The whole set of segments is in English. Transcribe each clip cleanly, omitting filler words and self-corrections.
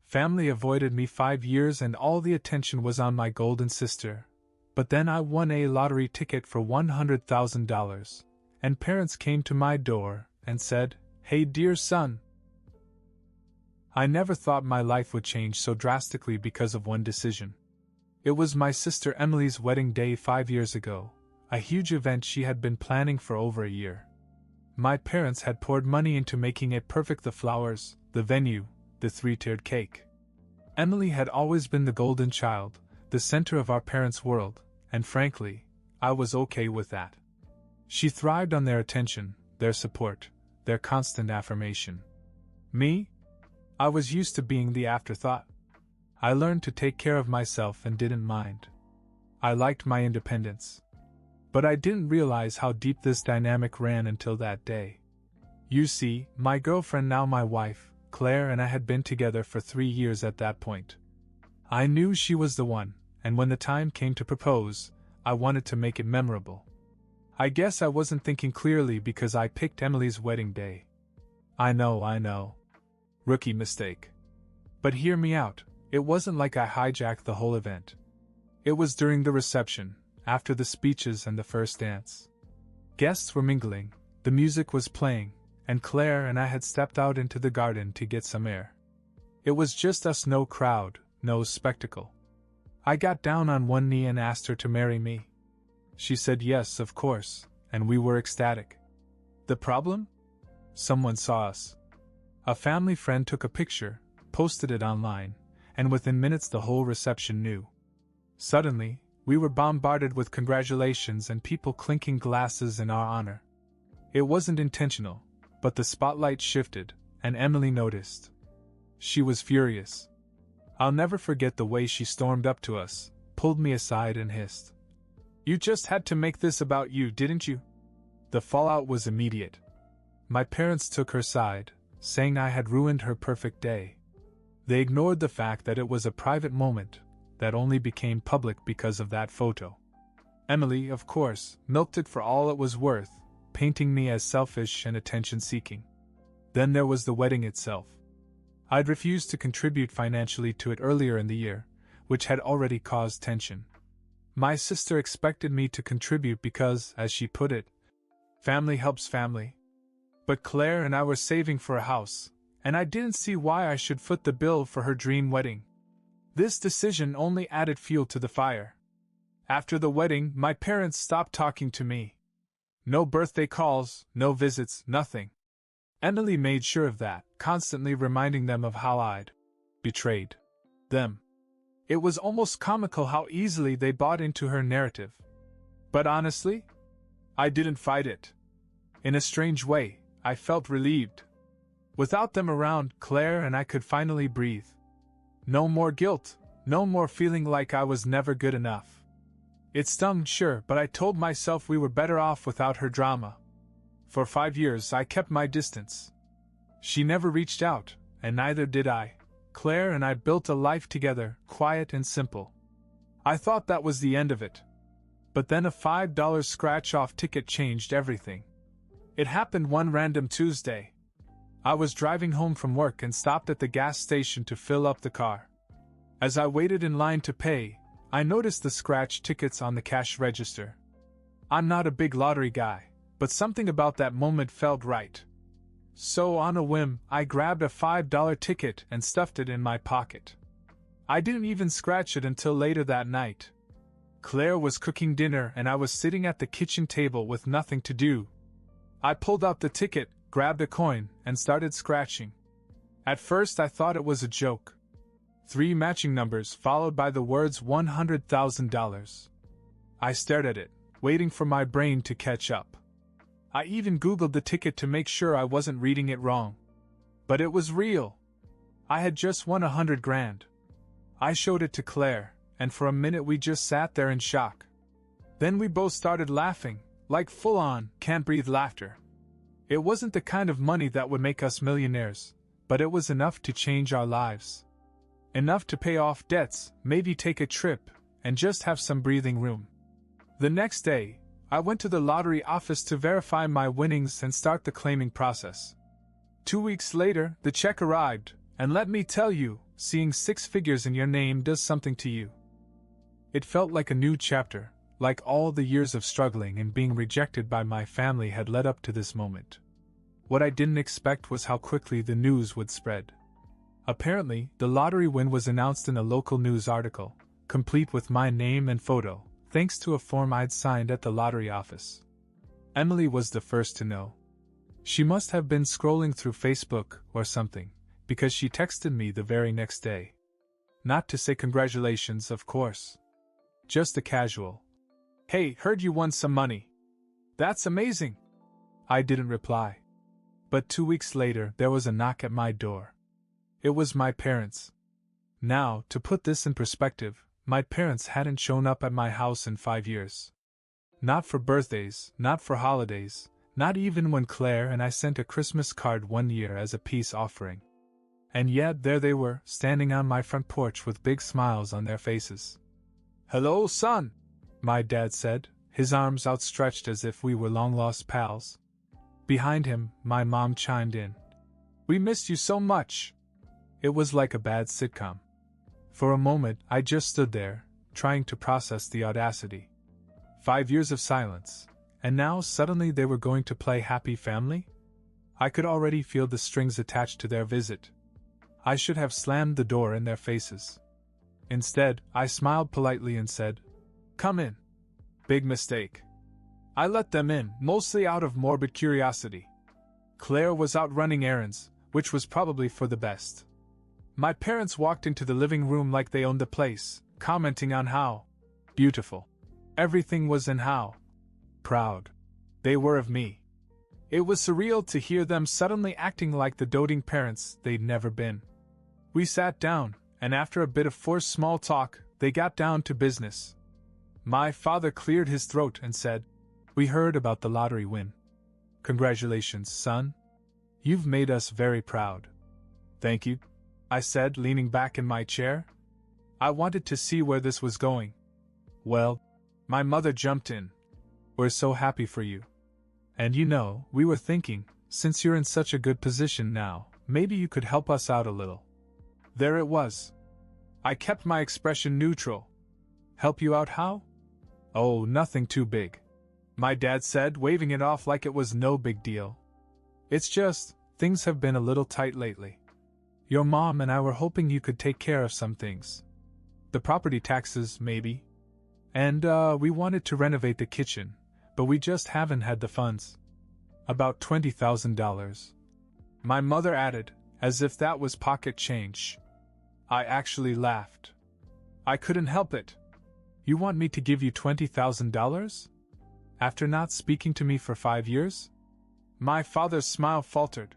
Family avoided me 5 years and all the attention was on my golden sister. But then I won a lottery ticket for $100,000, and parents came to my door and said, "Hey dear son." I never thought my life would change so drastically because of one decision. It was my sister Emily's wedding day 5 years ago, a huge event she had been planning for over a year. My parents had poured money into making it perfect: the flowers, the venue, the 3-tiered cake. Emily had always been the golden child, the center of our parents' world, and frankly, I was okay with that. She thrived on their attention, their support, their constant affirmation. Me? I was used to being the afterthought. I learned to take care of myself and didn't mind. I liked my independence. But I didn't realize how deep this dynamic ran until that day. You see, my girlfriend, now my wife, Claire, and I had been together for 3 years at that point. I knew she was the one, and when the time came to propose, I wanted to make it memorable. I guess I wasn't thinking clearly because I picked Emily's wedding day. I know. Rookie mistake. But hear me out, it wasn't like I hijacked the whole event. It was during the reception, after the speeches and the first dance. Guests were mingling, the music was playing, and Claire and I had stepped out into the garden to get some air. It was just us, no crowd, no spectacle. I got down on one knee and asked her to marry me. She said yes, of course, and we were ecstatic. The problem? Someone saw us. A family friend took a picture, posted it online, and within minutes the whole reception knew. Suddenly, we were bombarded with congratulations and people clinking glasses in our honor. It wasn't intentional, but the spotlight shifted, and Emily noticed. She was furious. I'll never forget the way she stormed up to us, pulled me aside and hissed, "You just had to make this about you, didn't you?" The fallout was immediate. My parents took her side, saying I had ruined her perfect day. They ignored the fact that it was a private moment that only became public because of that photo. Emily, of course, milked it for all it was worth, painting me as selfish and attention-seeking. Then there was the wedding itself. I'd refused to contribute financially to it earlier in the year, which had already caused tension. My sister expected me to contribute because, as she put it, family helps family. But Claire and I were saving for a house, and I didn't see why I should foot the bill for her dream wedding. This decision only added fuel to the fire. After the wedding, my parents stopped talking to me. No birthday calls, no visits, nothing. Emily made sure of that, constantly reminding them of how I'd betrayed them. It was almost comical how easily they bought into her narrative. But honestly, I didn't fight it. In a strange way, I felt relieved. Without them around, Claire and I could finally breathe. No more guilt, no more feeling like I was never good enough. It stung, sure, but I told myself we were better off without her drama. For 5 years I kept my distance. She never reached out, and neither did I. Claire and I built a life together, quiet and simple. I thought that was the end of it. But then a $5 scratch-off ticket changed everything. It happened one random Tuesday. I was driving home from work and stopped at the gas station to fill up the car. As I waited in line to pay, I noticed the scratch tickets on the cash register. I'm not a big lottery guy, but something about that moment felt right. So on a whim, I grabbed a $5 ticket and stuffed it in my pocket. I didn't even scratch it until later that night. Claire was cooking dinner and I was sitting at the kitchen table with nothing to do. I pulled out the ticket, grabbed a coin, and started scratching. At first I thought it was a joke. 3 matching numbers followed by the words $100,000. I stared at it, waiting for my brain to catch up. I even Googled the ticket to make sure I wasn't reading it wrong. But it was real. I had just won $100 grand. I showed it to Claire, and for a minute we just sat there in shock. Then we both started laughing, like full-on, can't-breathe laughter. It wasn't the kind of money that would make us millionaires, but it was enough to change our lives. Enough to pay off debts, maybe take a trip, and just have some breathing room. The next day, I went to the lottery office to verify my winnings and start the claiming process. 2 weeks later, the check arrived, And let me tell you, seeing 6 figures in your name does something to you. It felt like a new chapter, like all the years of struggling and being rejected by my family had led up to this moment. What I didn't expect was how quickly the news would spread. Apparently, the lottery win was announced in a local news article, complete with my name and photo, thanks to a form I'd signed at the lottery office. Emily was the first to know. She must have been scrolling through Facebook or something, because she texted me the very next day. Not to say congratulations, of course. Just a casual, "Hey, heard you won some money. That's amazing." I didn't reply. But 2 weeks later, there was a knock at my door. It was my parents. Now, to put this in perspective, my parents hadn't shown up at my house in 5 years. Not for birthdays, not for holidays, not even when Claire and I sent a Christmas card one year as a peace offering. And yet there they were, standing on my front porch with big smiles on their faces. "Hello, son," my dad said, his arms outstretched as if we were long-lost pals. Behind him, my mom chimed in. "We missed you so much." It was like a bad sitcom. For a moment, I just stood there, trying to process the audacity. 5 years of silence, and now suddenly they were going to play happy family? I could already feel the strings attached to their visit. I should have slammed the door in their faces. Instead, I smiled politely and said, "Come in." Big mistake. I let them in, mostly out of morbid curiosity. Claire was out running errands, which was probably for the best. My parents walked into the living room like they owned the place, commenting on how beautiful everything was and how proud they were of me. It was surreal to hear them suddenly acting like the doting parents they'd never been. We sat down, and after a bit of forced small talk, they got down to business. My father cleared his throat and said, "We heard about the lottery win. Congratulations, son. You've made us very proud." "Thank you," I said, leaning back in my chair. I wanted to see where this was going. "Well," my mother jumped in, "we're so happy for you. And we were thinking, since you're in such a good position now, maybe you could help us out a little." There it was. I kept my expression neutral. "Help you out how?" "Oh, nothing too big," my dad said, waving it off like it was no big deal. "It's just, things have been a little tight lately. Your mom and I were hoping you could take care of some things. The property taxes, maybe. And, we wanted to renovate the kitchen, but we just haven't had the funds. About $20,000. My mother added, as if that was pocket change. I actually laughed. I couldn't help it. "You want me to give you $20,000? After not speaking to me for 5 years?" My father's smile faltered.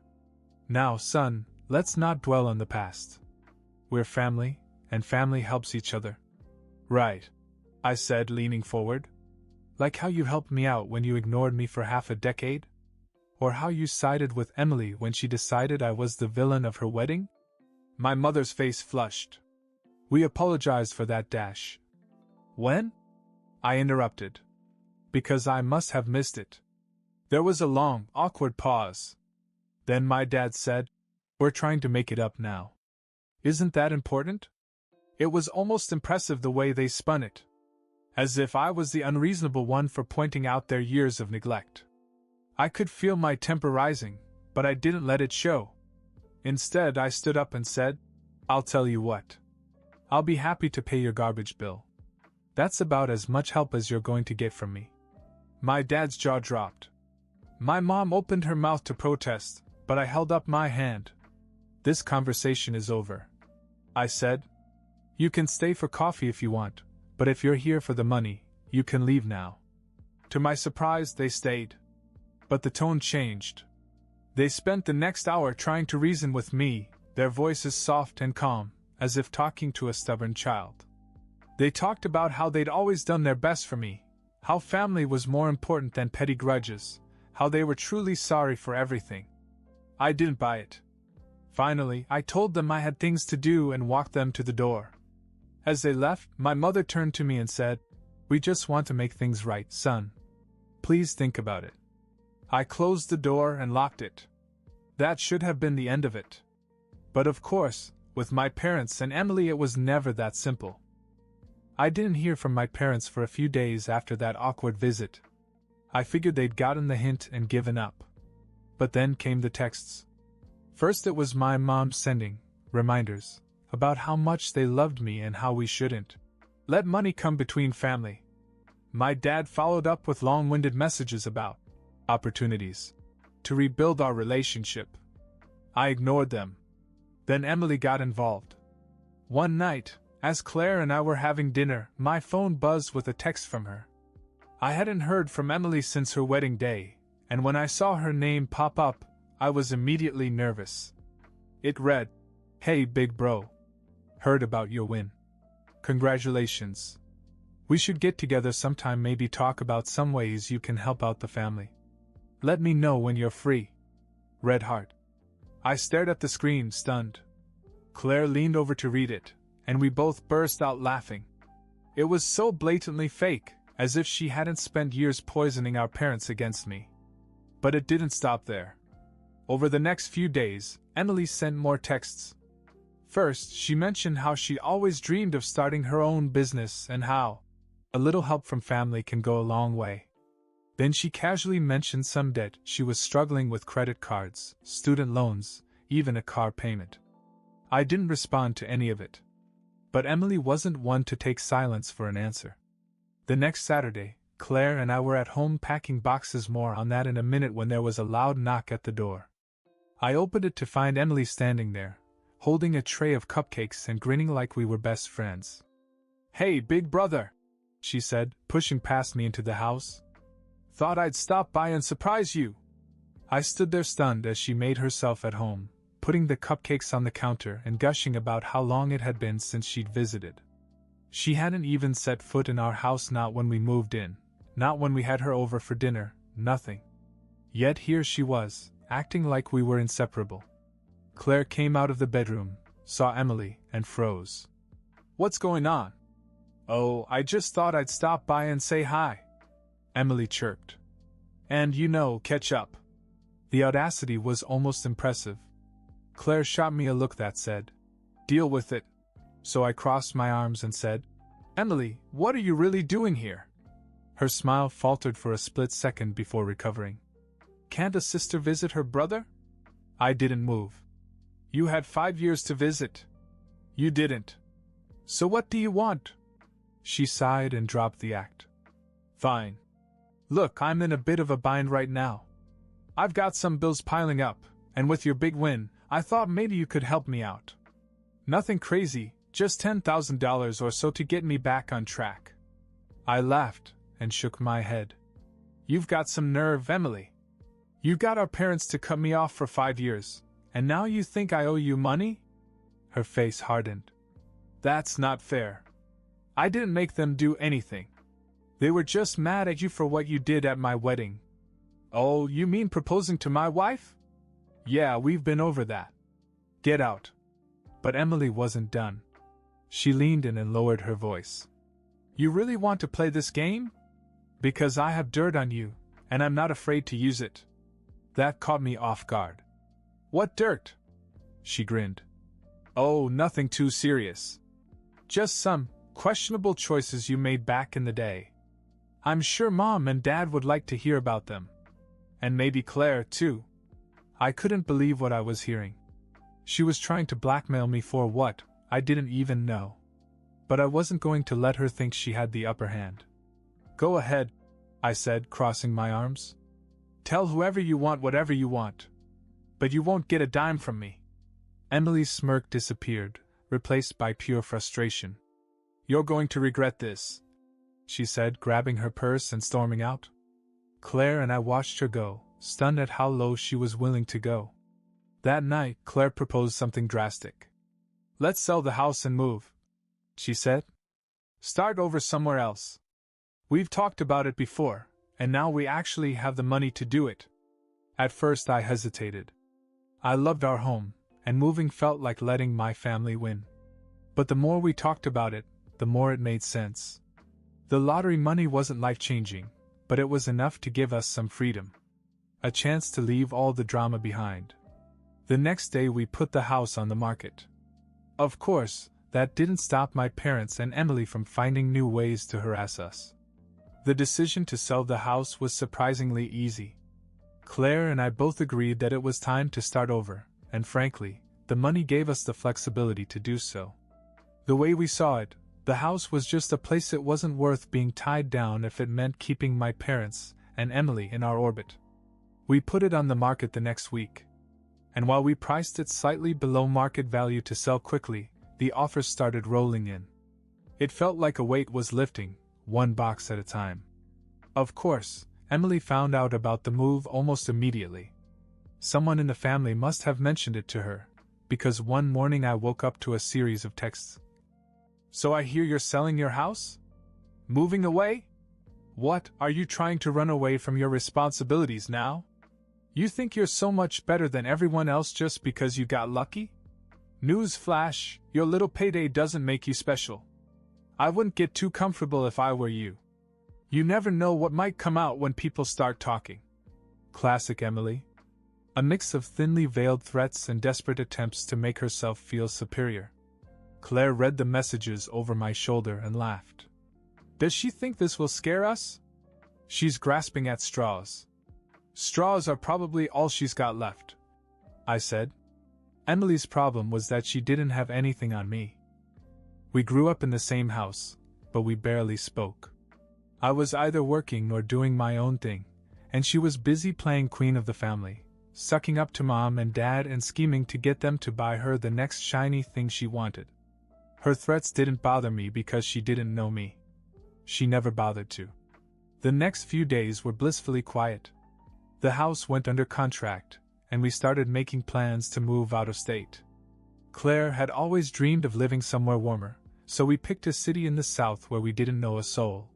"Now, son, let's not dwell on the past. We're family, and family helps each other." "Right," I said, leaning forward. "Like how you helped me out when you ignored me for half a decade? Or how you sided with Emily when she decided I was the villain of her wedding?" My mother's face flushed. "We apologized for that dash." "When?" I interrupted. Because I must have missed it. There was a long, awkward pause. Then my dad said, "We're trying to make it up now. Isn't that important?" It was almost impressive the way they spun it. As if I was the unreasonable one for pointing out their years of neglect. I could feel my temper rising, but I didn't let it show. Instead, I stood up and said, "I'll tell you what. I'll be happy to pay your garbage bill. That's about as much help as you're going to get from me." My dad's jaw dropped. My mom opened her mouth to protest, but I held up my hand. "This conversation is over," I said. "You can stay for coffee if you want, but if you're here for the money, you can leave now." To my surprise, they stayed. But the tone changed. They spent the next hour trying to reason with me, their voices soft and calm, as if talking to a stubborn child. They talked about how they'd always done their best for me, how family was more important than petty grudges, how they were truly sorry for everything. I didn't buy it. Finally, I told them I had things to do and walked them to the door. As they left, my mother turned to me and said, "We just want to make things right, son. Please think about it." I closed the door and locked it. That should have been the end of it. But of course, with my parents and Emily it was never that simple. I didn't hear from my parents for a few days after that awkward visit. I figured they'd gotten the hint and given up. But then came the texts. First it was my mom sending reminders about how much they loved me and how we shouldn't let money come between family. My dad followed up with long-winded messages about opportunities to rebuild our relationship. I ignored them. Then Emily got involved. One night, as Claire and I were having dinner, my phone buzzed with a text from her. I hadn't heard from Emily since her wedding day, and when I saw her name pop up, I was immediately nervous. It read, "Hey big bro. Heard about your win. Congratulations. We should get together sometime, maybe talk about some ways you can help out the family. Let me know when you're free. Red heart." I stared at the screen, stunned. Claire leaned over to read it, and we both burst out laughing. It was so blatantly fake, as if she hadn't spent years poisoning our parents against me. But it didn't stop there. Over the next few days, Emily sent more texts. First, she mentioned how she always dreamed of starting her own business and how a little help from family can go a long way. Then she casually mentioned some debt she was struggling with: credit cards, student loans, even a car payment. I didn't respond to any of it. But Emily wasn't one to take silence for an answer. The next Saturday, Claire and I were at home packing boxes. More on that in a minute, when there was a loud knock at the door. I opened it to find Emily standing there, holding a tray of cupcakes and grinning like we were best friends. "Hey, big brother," she said, pushing past me into the house. "Thought I'd stop by and surprise you." I stood there stunned as she made herself at home, putting the cupcakes on the counter and gushing about how long it had been since she'd visited. She hadn't even set foot in our house, not when we moved in, not when we had her over for dinner, nothing. Yet here she was, acting like we were inseparable. Claire came out of the bedroom, saw Emily, and froze. "What's going on?" "Oh, I just thought I'd stop by and say hi," Emily chirped. "And, catch up." The audacity was almost impressive. Claire shot me a look that said, "Deal with it." So I crossed my arms and said, "Emily, what are you really doing here?" Her smile faltered for a split second before recovering. "Can't a sister visit her brother?" I didn't move. "You had 5 years to visit. You didn't. So what do you want?" She sighed and dropped the act. "Fine. Look, I'm in a bit of a bind right now. I've got some bills piling up, and with your big win, I thought maybe you could help me out. Nothing crazy, just $10,000 or so to get me back on track." I laughed and shook my head. "You've got some nerve, Emily. You got our parents to cut me off for 5 years, and now you think I owe you money?" Her face hardened. "That's not fair. I didn't make them do anything. They were just mad at you for what you did at my wedding." "Oh, you mean proposing to my wife?" "Yeah, we've been over that. Get out." But Emily wasn't done. She leaned in and lowered her voice. "You really want to play this game? Because I have dirt on you, and I'm not afraid to use it." That caught me off guard. "What dirt?" She grinned. "Oh, nothing too serious. Just some questionable choices you made back in the day. I'm sure Mom and Dad would like to hear about them. And maybe Claire, too." I couldn't believe what I was hearing. She was trying to blackmail me for what, I didn't even know. But I wasn't going to let her think she had the upper hand. "Go ahead," I said, crossing my arms. "Tell whoever you want whatever you want. But you won't get a dime from me." Emily's smirk disappeared, replaced by pure frustration. "You're going to regret this," she said, grabbing her purse and storming out. Claire and I watched her go, stunned at how low she was willing to go. That night, Claire proposed something drastic. "Let's sell the house and move," she said. "Start over somewhere else. We've talked about it before, and now we actually have the money to do it." At first I hesitated. I loved our home, and moving felt like letting my family win. But the more we talked about it, the more it made sense. The lottery money wasn't life-changing, but it was enough to give us some freedom. A chance to leave all the drama behind. The next day we put the house on the market. Of course, that didn't stop my parents and Emily from finding new ways to harass us. The decision to sell the house was surprisingly easy. Claire and I both agreed that it was time to start over, and frankly, the money gave us the flexibility to do so. The way we saw it, the house was just a place it wasn't worth being tied down if it meant keeping my parents and Emily in our orbit. We put it on the market the next week. And while we priced it slightly below market value to sell quickly, the offers started rolling in. It felt like a weight was lifting, one box at a time. Of course, Emily found out about the move almost immediately. Someone in the family must have mentioned it to her, because one morning I woke up to a series of texts. "So I hear you're selling your house? Moving away? What, are you trying to run away from your responsibilities now? You think you're so much better than everyone else just because you got lucky? News flash, your little payday doesn't make you special. I wouldn't get too comfortable if I were you. You never know what might come out when people start talking." Classic Emily. A mix of thinly veiled threats and desperate attempts to make herself feel superior. Claire read the messages over my shoulder and laughed. "Does she think this will scare us? She's grasping at straws." "Straws are probably all she's got left," I said. Emily's problem was that she didn't have anything on me. We grew up in the same house, but we barely spoke. I was either working or doing my own thing, and she was busy playing queen of the family, sucking up to mom and dad and scheming to get them to buy her the next shiny thing she wanted. Her threats didn't bother me because she didn't know me. She never bothered to. The next few days were blissfully quiet. The house went under contract, and we started making plans to move out of state. Claire had always dreamed of living somewhere warmer, so we picked a city in the south where we didn't know a soul.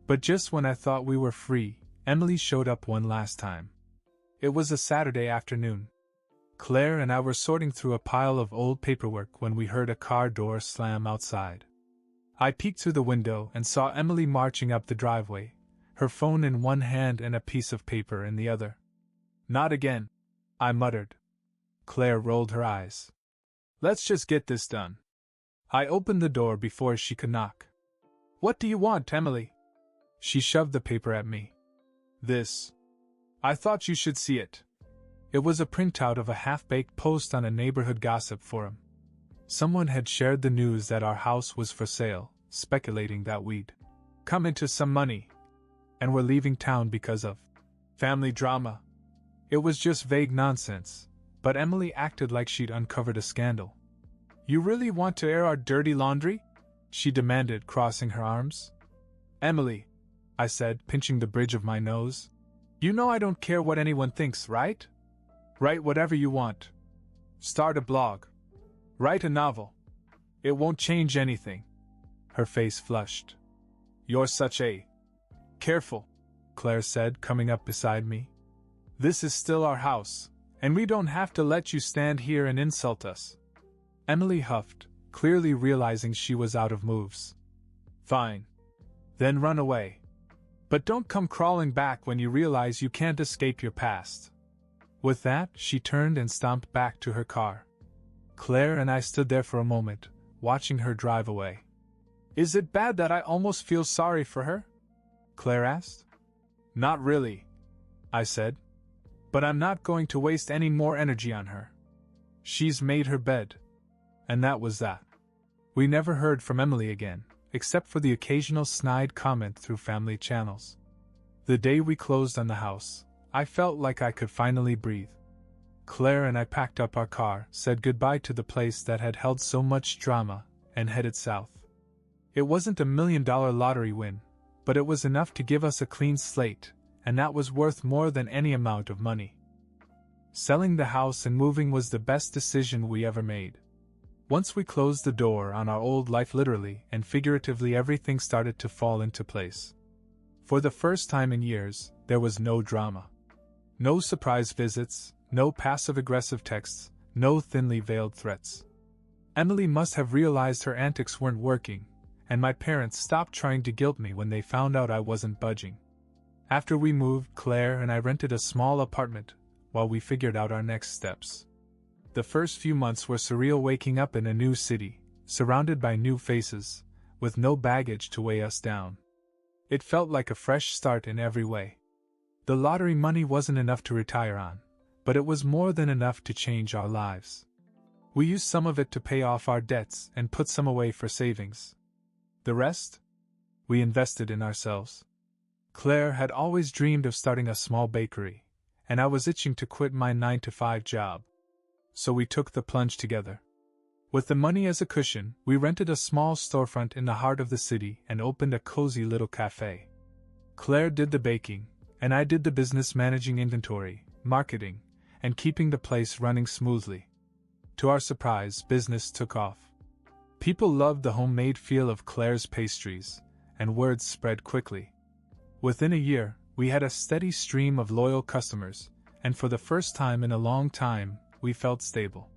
But just when I thought we were free, Emily showed up one last time. It was a Saturday afternoon. Claire and I were sorting through a pile of old paperwork when we heard a car door slam outside. I peeked through the window and saw Emily marching up the driveway, her phone in one hand and a piece of paper in the other. "Not again," I muttered. Claire rolled her eyes. "Let's just get this done." I opened the door before she could knock. "What do you want, Emily?" She shoved the paper at me. "This. I thought you should see it." It was a printout of a half-baked post on a neighborhood gossip forum. Someone had shared the news that our house was for sale, speculating that we'd come into some money, and were leaving town because of family drama. It was just vague nonsense, but Emily acted like she'd uncovered a scandal. "You really want to air our dirty laundry?" she demanded, crossing her arms. "Emily," I said, pinching the bridge of my nose, "you know I don't care what anyone thinks, right? Write whatever you want. Start a blog. Write a novel. It won't change anything." Her face flushed. "You're such a..." "Careful," Claire said, coming up beside me. "This is still our house, and we don't have to let you stand here and insult us." Emily huffed, clearly realizing she was out of moves. "Fine. Then run away. But don't come crawling back when you realize you can't escape your past." With that, she turned and stomped back to her car. Claire and I stood there for a moment, watching her drive away. "Is it bad that I almost feel sorry for her?" Claire asked. "Not really," I said. "But I'm not going to waste any more energy on her. She's made her bed." And that was that. We never heard from Emily again, except for the occasional snide comment through family channels. The day we closed on the house, I felt like I could finally breathe. Claire and I packed up our car, said goodbye to the place that had held so much drama, and headed south. It wasn't $1 million lottery win, but it was enough to give us a clean slate, and that was worth more than any amount of money. Selling the house and moving was the best decision we ever made. Once we closed the door on our old life, literally and figuratively, everything started to fall into place. For the first time in years, there was no drama. No surprise visits, no passive-aggressive texts, no thinly veiled threats. Emily must have realized her antics weren't working, and my parents stopped trying to guilt me when they found out I wasn't budging. After we moved, Claire and I rented a small apartment while we figured out our next steps. The first few months were surreal, waking up in a new city, surrounded by new faces, with no baggage to weigh us down. It felt like a fresh start in every way. The lottery money wasn't enough to retire on, but it was more than enough to change our lives. We used some of it to pay off our debts and put some away for savings. The rest? We invested in ourselves. Claire had always dreamed of starting a small bakery, and I was itching to quit my 9-to-5 job. So we took the plunge together. With the money as a cushion, we rented a small storefront in the heart of the city and opened a cozy little cafe. Claire did the baking, and I did the business, managing inventory, marketing, and keeping the place running smoothly. To our surprise, business took off. People loved the homemade feel of Claire's pastries, and word spread quickly. Within a year, we had a steady stream of loyal customers, and for the first time in a long time, we felt stable.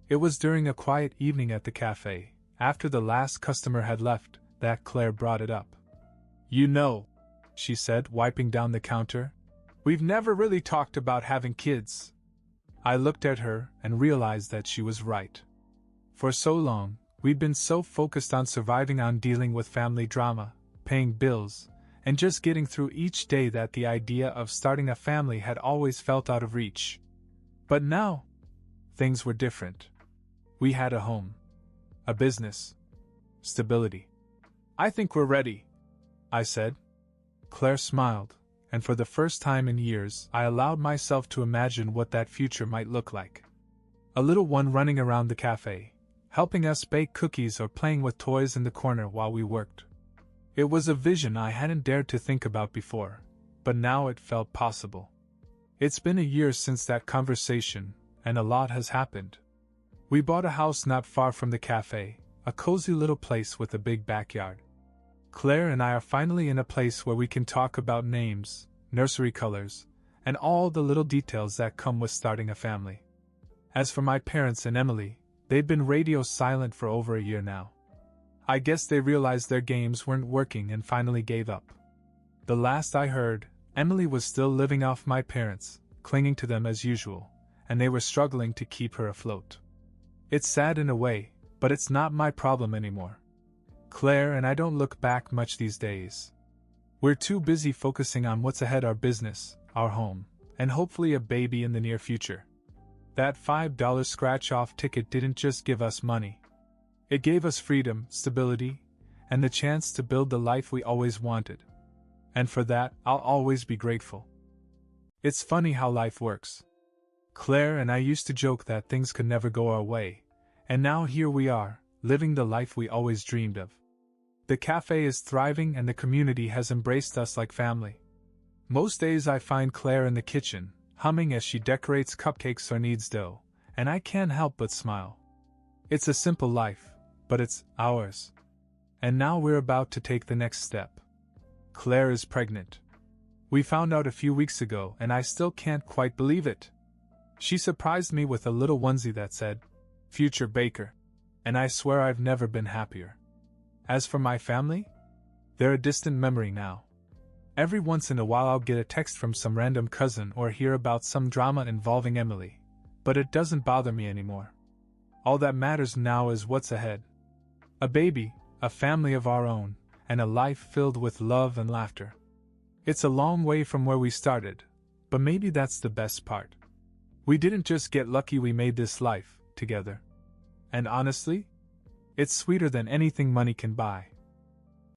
It was during a quiet evening at the cafe, after the last customer had left, that Claire brought it up. "You know," she said, wiping down the counter, "we've never really talked about having kids." I looked at her and realized that she was right. For so long, we'd been so focused on surviving, on dealing with family drama, paying bills, and just getting through each day, that the idea of starting a family had always felt out of reach. But now, things were different. We had a home, a business, stability. "I think we're ready," I said. Claire smiled, and for the first time in years, I allowed myself to imagine what that future might look like. A little one running around the cafe, helping us bake cookies or playing with toys in the corner while we worked. It was a vision I hadn't dared to think about before, but now it felt possible. It's been a year since that conversation, and a lot has happened. We bought a house not far from the cafe, a cozy little place with a big backyard. Claire and I are finally in a place where we can talk about names, nursery colors, and all the little details that come with starting a family. As for my parents and Emily, they'd been radio silent for over a year now. I guess they realized their games weren't working and finally gave up. The last I heard, Emily was still living off my parents, clinging to them as usual, and they were struggling to keep her afloat. It's sad in a way, but it's not my problem anymore. Claire and I don't look back much these days. We're too busy focusing on what's ahead: our business, our home, and hopefully a baby in the near future. That $5 scratch-off ticket didn't just give us money. It gave us freedom, stability, and the chance to build the life we always wanted. And for that, I'll always be grateful. It's funny how life works. Claire and I used to joke that things could never go our way, and now here we are, living the life we always dreamed of. The cafe is thriving and the community has embraced us like family. Most days I find Claire in the kitchen, humming as she decorates cupcakes or kneads dough, and I can't help but smile. It's a simple life, but it's ours. And now we're about to take the next step. Claire is pregnant. We found out a few weeks ago and I still can't quite believe it. She surprised me with a little onesie that said, "Future Baker," and I swear I've never been happier. As for my family, they're a distant memory now. Every once in a while I'll get a text from some random cousin or hear about some drama involving Emily, but it doesn't bother me anymore. All that matters now is what's ahead. A baby, a family of our own, and a life filled with love and laughter. It's a long way from where we started, but maybe that's the best part. We didn't just get lucky, we made this life together. And honestly, it's sweeter than anything money can buy.